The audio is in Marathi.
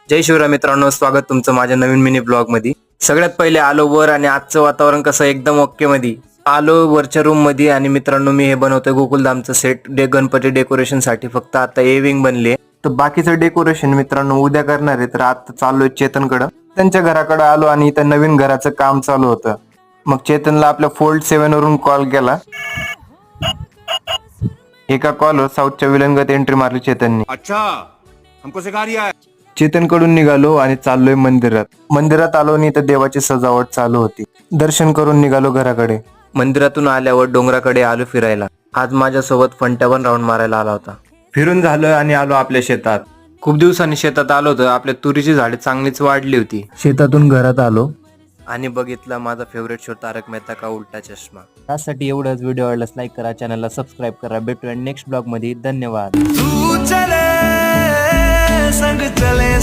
जय शिवराय मित्रांनो, स्वागत तुमचं माझ्या नवीन मिनी ब्लॉग मध्ये। सगळ्यात पहिले आलो वर आणि आजचं वातावरण कसं एकदम ओके मध्ये आलो वरच्या रूम मध्ये। आणि मित्रांनो मी हे बनवतोय गोकुलधामचं सेट गणपती डेकोरेशन साठी। फक्त आता विंग बनले तर बाकीचं डेकोरेशन मित्रांनो उद्या करणार आहे। तर आता चाललोय चेतनकडे, त्यांच्या घराकडे आलो आणि इथं नवीन घराचं काम चालू होतं। मग चेतनला आपल्या फोल्ड 7 वरून कॉल केला। एका कॉलवर साऊथच्या विलंगत एंट्री मारली चेतनने। अच्छा हमको सिखा रिया है। चेतन कडून निघालो आणि चाललोय मंदिरात आलो आणि इथं देवाची सजावट चालू होती। दर्शन करून निघालो घराकडे। मंदिरातून आल्यावर डोंगराकडे आलो फिरायला। आज माझ्यासोबत फंट्या पण राऊंड मारायला आला होता। फिरून झालोय आणि आलो आपल्या शेतात। खूप दिवसांनी शेतात आलो होतो। आपल्या तुरीची झाडे चांगलीच वाढली होती। शेतातून घरात आलो आणि बघितला माझा फेवरेट शो तारक मेहता का उल्टा चष्मा। त्यासाठी एवढंच, व्हिडिओ आवडल्यास लाईक करा, चॅनलला सबस्क्राईब करा। भेटूया नेक्स्ट ब्लॉग मध्ये। धन्यवाद। तू चले संग चले